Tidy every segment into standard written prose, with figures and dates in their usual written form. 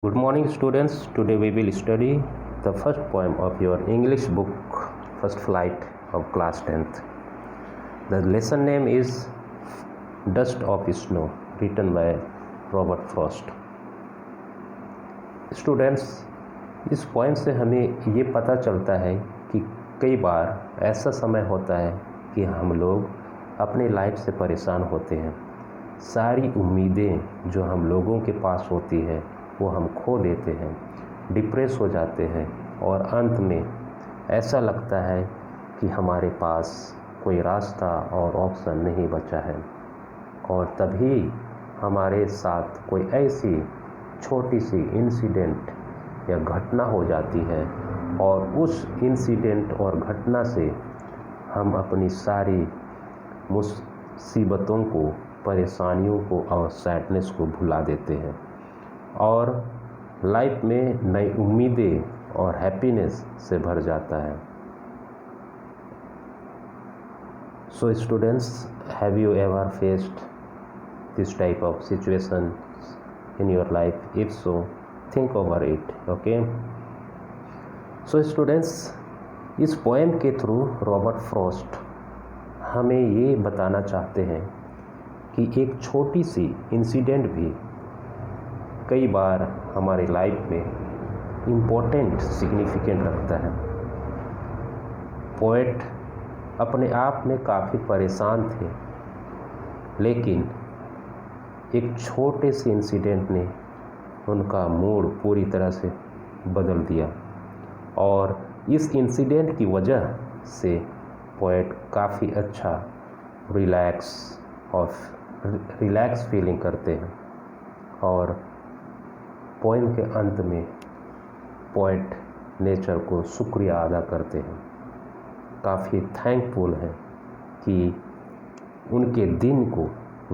Good morning, students. Today we will study the first poem of your English book, First Flight of class 10th. The lesson name is Dust of Snow, written by Robert Frost. Students, इस poem से हमें ये पता चलता है कि कई बार ऐसा समय होता है कि हम लोग अपने लाइफ से परेशान होते हैं। सारी उम्मीदें जो हम लोगों के पास होती है वो हम खो देते हैं, डिप्रेस हो जाते हैं और अंत में ऐसा लगता है कि हमारे पास कोई रास्ता और ऑप्शन नहीं बचा है। और तभी हमारे साथ कोई ऐसी छोटी सी इंसिडेंट या घटना हो जाती है और उस इंसिडेंट और घटना से हम अपनी सारी मुसीबतों को, परेशानियों को और सैडनेस को भुला देते हैं और लाइफ में नई उम्मीदें और हैप्पीनेस से भर जाता है। So students, have you ever faced this type of situation in your life? If so, think over it. Okay, so students, इस पोएम के थ्रू रॉबर्ट फ्रॉस्ट हमें ये बताना चाहते हैं कि एक छोटी सी इंसिडेंट भी कई बार हमारे लाइफ में इम्पोर्टेंट सिग्निफिकेंट रखता है। पोएट अपने आप में काफ़ी परेशान थे, लेकिन एक छोटे से इंसिडेंट ने उनका मूड पूरी तरह से बदल दिया और इस इंसिडेंट की वजह से पोएट काफ़ी अच्छा रिलैक्स फीलिंग करते हैं। और पोएम के अंत में पोएट नेचर को शुक्रिया अदा करते हैं, काफ़ी थैंकफुल हैं कि उनके दिन को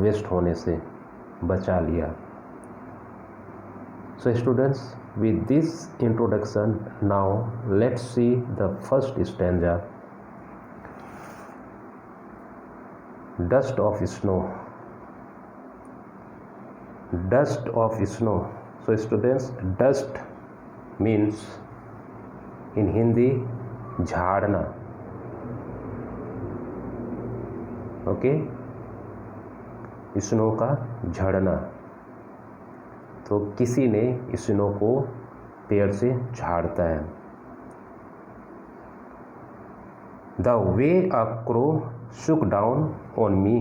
वेस्ट होने से बचा लिया। So students, with this introduction, now let's see the first stanza, Dust of Snow. Dust of snow. So students, dust means in Hindi झाड़ना। Okay, snow का झड़ना। तो किसी ने स्नो को पेड़ से झाड़ता है। The way a crow shook down on me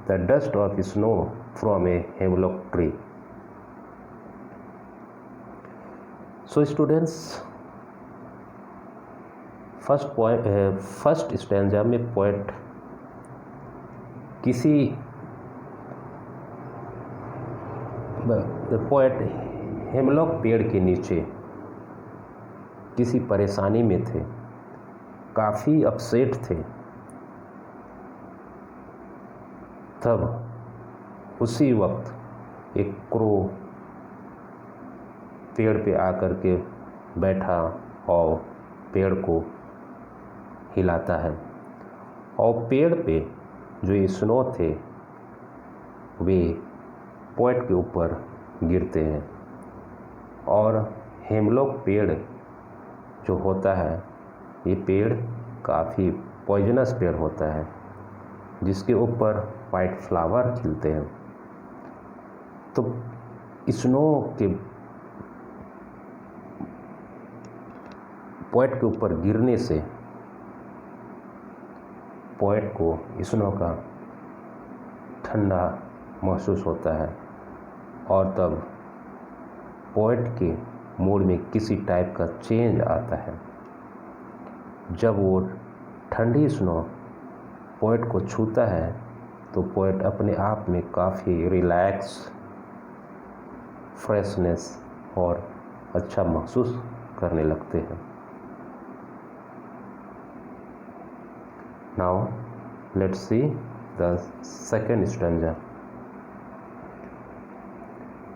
the dust of snow from a hemlock tree. So students, first stanza में पोएट हेमलॉक पेड़ के नीचे किसी परेशानी में थे, काफ़ी अपसेट थे। तब उसी वक्त एक क्रो पेड़ पे आकर के बैठा और पेड़ को हिलाता है और पेड़ पे जो स्नो थे वे पोएट के ऊपर गिरते हैं। और हेमलॉक पेड़ जो होता है, ये पेड़ काफ़ी पॉइजनस पेड़ होता है जिसके ऊपर वाइट फ्लावर खिलते हैं। तो स्नो के पोएट के ऊपर गिरने से पोएट को स्नो का ठंडा महसूस होता है और तब पोएट के मूड में किसी टाइप का चेंज आता है। जब वो ठंडी स्नो पोएट को छूता है तो पोएट अपने आप में काफ़ी रिलैक्स, फ्रेशनेस और अच्छा महसूस करने लगते हैं। Now let's see the second stanza.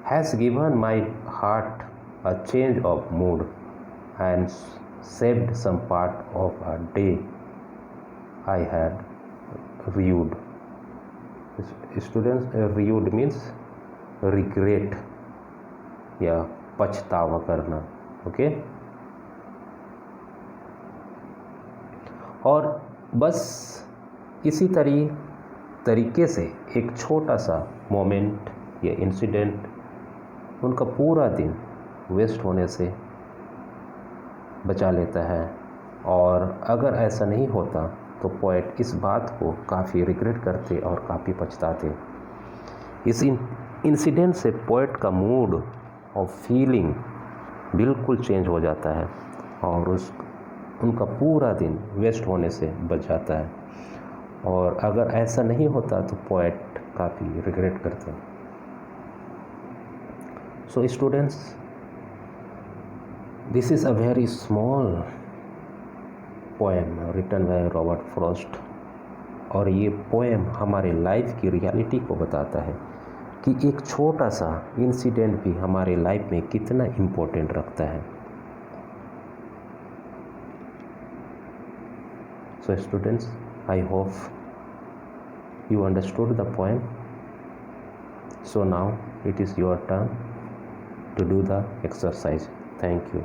Has given my heart a change of mood and saved some part of a day I had rued. Students, rued means regret या पछतावा करना। ओके, और बस इसी तरीके से एक छोटा सा मोमेंट या इंसिडेंट उनका पूरा दिन वेस्ट होने से बचा लेता है। और अगर ऐसा नहीं होता तो पोएट इस बात को काफ़ी रिग्रेट करते और काफ़ी पछताते। इस इंसिडेंट से पोएट का मूड और फीलिंग बिल्कुल चेंज हो जाता है और उनका पूरा दिन वेस्ट होने से बच जाता है। और अगर ऐसा नहीं होता तो पोएट काफ़ी रिग्रेट करते हैं। So students, this is a very small poem written by Robert Frost. और ये पोएम हमारे लाइफ की रियलिटी को बताता है कि एक छोटा सा इंसिडेंट भी हमारे लाइफ में कितना इम्पोर्टेंट रखता है। So students, I hope you understood the poem. So now it is your turn to do the exercise. Thank you.